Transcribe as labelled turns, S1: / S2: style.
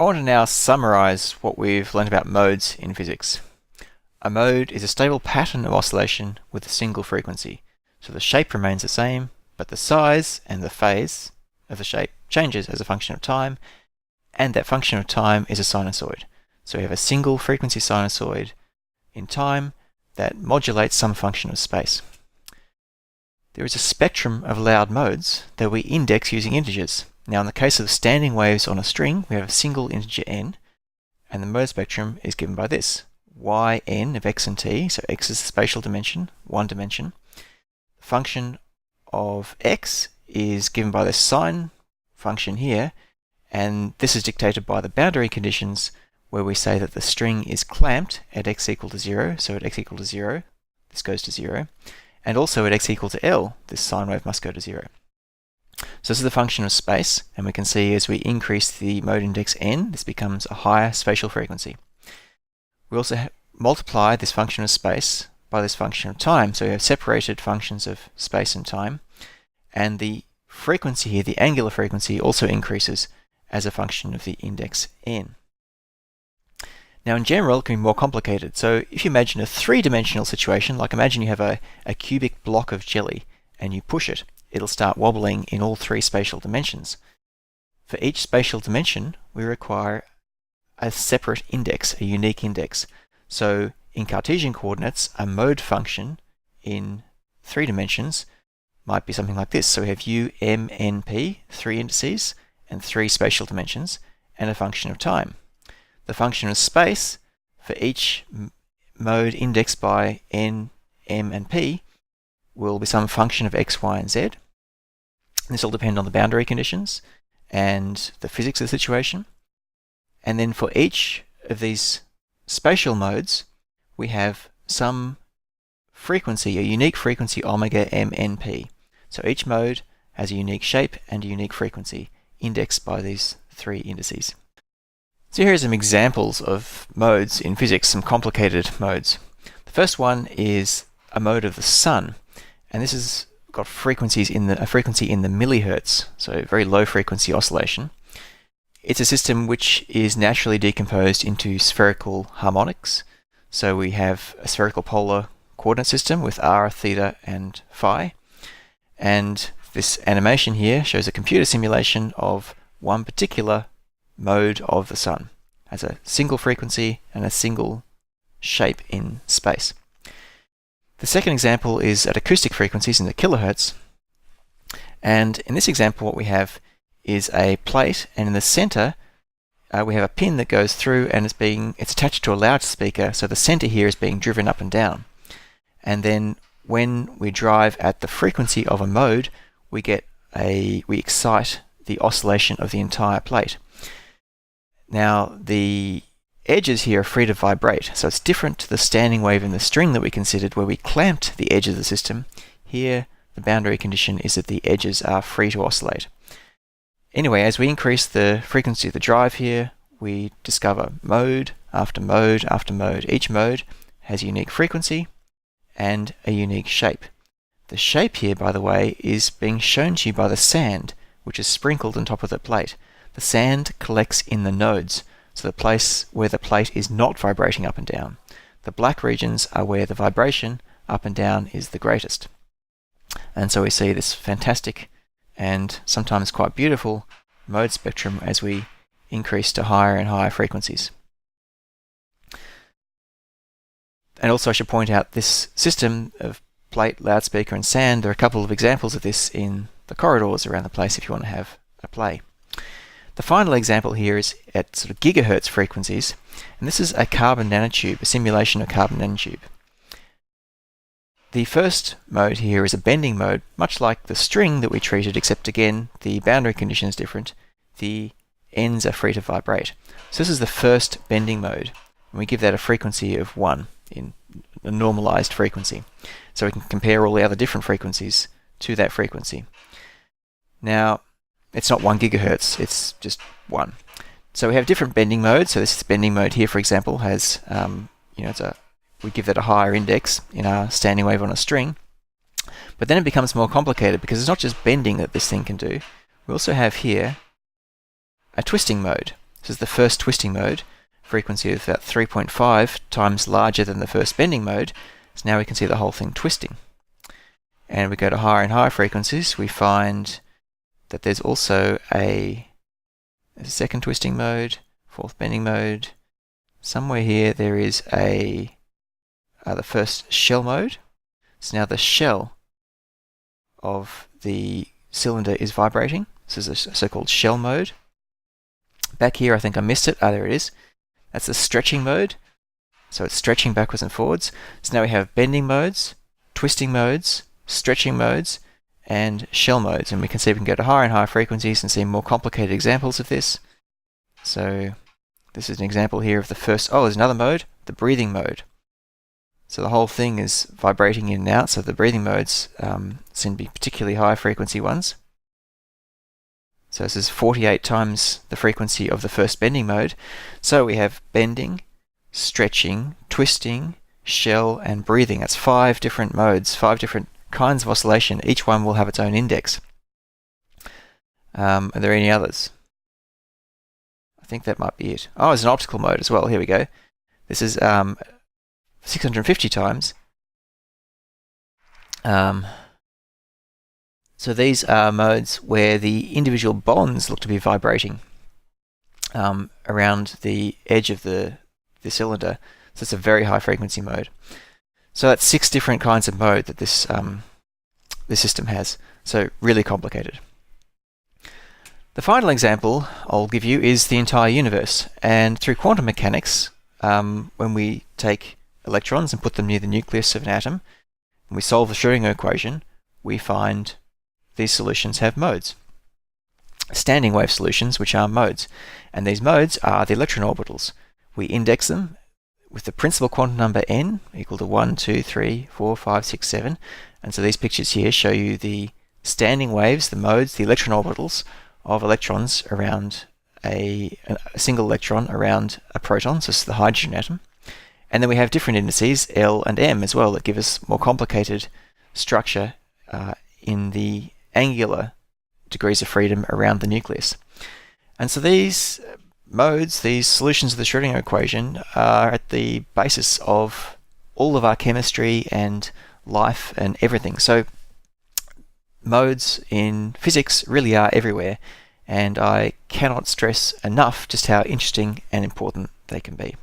S1: I want to now summarize what we've learned about modes in physics. A mode is a stable pattern of oscillation with a single frequency. So the shape remains the same, but the size and the phase of the shape changes as a function of time, and that function of time is a sinusoid. So we have a single frequency sinusoid in time that modulates some function of space. There is a spectrum of allowed modes that we index using integers. Now in the case of standing waves on a string, we have a single integer n, and the mode spectrum is given by this. Yn of x and t, so x is the spatial dimension, one dimension. The function of x is given by this sine function here, and this is dictated by the boundary conditions where we say that the string is clamped at x equal to 0, so at x equal to 0, this goes to 0, and also at x equal to L, this sine wave must go to 0. So this is the function of space, and we can see as we increase the mode index n, this becomes a higher spatial frequency. We also multiply this function of space by this function of time, so we have separated functions of space and time, and the frequency here, the angular frequency, also increases as a function of the index n. Now in general, it can be more complicated. So if you imagine a three-dimensional situation, like imagine you have a cubic block of jelly and you push it, it'll start wobbling in all three spatial dimensions. For each spatial dimension, we require a separate index, a unique index. So in Cartesian coordinates, a mode function in 3 dimensions might be something like this. So we have u, m, n, p, 3 indices and 3 spatial dimensions, and a function of time. The function of space for each mode indexed by n, m, and p will be some function of x, y, and z. This will depend on the boundary conditions and the physics of the situation. And then for each of these spatial modes, we have some frequency, a unique frequency omega m n p. So each mode has a unique shape and a unique frequency indexed by these 3 indices. So here are some examples of modes in physics, some complicated modes. The first one is a mode of the sun, and this has got frequencies in a frequency in the millihertz, so very low frequency oscillation. It's a system which is naturally decomposed into spherical harmonics. So we have a spherical polar coordinate system with r, theta, and phi. And this animation here shows a computer simulation of one particular mode of the sun. It has a single frequency and a single shape in space. The second example is at acoustic frequencies in the kilohertz. And in this example, what we have is a plate, and in the center we have a pin that goes through, and it's attached to a loudspeaker, so the center here is being driven up and down. And then when we drive at the frequency of a mode, we excite the oscillation of the entire plate. Now the edges here are free to vibrate, so it's different to the standing wave in the string that we considered where we clamped the edges of the system. Here the boundary condition is that the edges are free to oscillate. Anyway, as we increase the frequency of the drive here, we discover mode after mode after mode. Each mode has a unique frequency and a unique shape. The shape here, by the way, is being shown to you by the sand, which is sprinkled on top of the plate. The sand collects in the nodes, so the place where the plate is not vibrating up and down. The black regions are where the vibration up and down is the greatest. And so we see this fantastic and sometimes quite beautiful mode spectrum as we increase to higher and higher frequencies. And also I should point out this system of plate, loudspeaker, and sand, there are a couple of examples of this in the corridors around the place if you want to have a play. The final example here is at sort of gigahertz frequencies, and this is a carbon nanotube, a simulation of carbon nanotube. The first mode here is a bending mode, much like the string that we treated, except again the boundary condition is different. The ends are free to vibrate. So this is the first bending mode, and we give that a frequency of 1 in a normalized frequency. So we can compare all the other different frequencies to that frequency. Now, it's not 1 gigahertz, it's just 1. So we have different bending modes. So this bending mode here, for example, has, we give that a higher index in our standing wave on a string. But then it becomes more complicated because it's not just bending that this thing can do. We also have here a twisting mode. This is the first twisting mode, frequency of about 3.5 times larger than the first bending mode. So now we can see the whole thing twisting. And we go to higher and higher frequencies, we find that there's also a second twisting mode, fourth bending mode. Somewhere here there is the first shell mode. So now the shell of the cylinder is vibrating. This is a so-called shell mode. Back here, I think I missed it. There it is. That's the stretching mode. So it's stretching backwards and forwards. So now we have bending modes, twisting modes, stretching modes, and shell modes. And we can see we can go to higher and higher frequencies and see more complicated examples of this. So this is an example here of the first, there's another mode, the breathing mode. So the whole thing is vibrating in and out, so the breathing modes seem to be particularly high frequency ones. So this is 48 times the frequency of the first bending mode. So we have bending, stretching, twisting, shell, and breathing. That's 5 different modes, 5 different kinds of oscillation. Each one will have its own index. Are there any others? I think that might be it. There's an optical mode as well. Here we go. This is 650 times. So these are modes where the individual bonds look to be vibrating around the edge of the cylinder. So it's a very high frequency mode. So that's 6 different kinds of mode that this system has. So really complicated. The final example I'll give you is the entire universe. And through quantum mechanics, when we take electrons and put them near the nucleus of an atom, and we solve the Schrödinger equation, we find these solutions have modes. Standing wave solutions, which are modes. And these modes are the electron orbitals. We index them with the principal quantum number n equal to 1, 2, 3, 4, 5, 6, 7. And so these pictures here show you the standing waves, the modes, the electron orbitals of electrons around a single electron around a proton, so this is the hydrogen atom. And then we have different indices, L and M as well, that give us more complicated structure in the angular degrees of freedom around the nucleus. And so these modes, these solutions of the Schrödinger equation, are at the basis of all of our chemistry and life and everything. So modes in physics really are everywhere, and I cannot stress enough just how interesting and important they can be.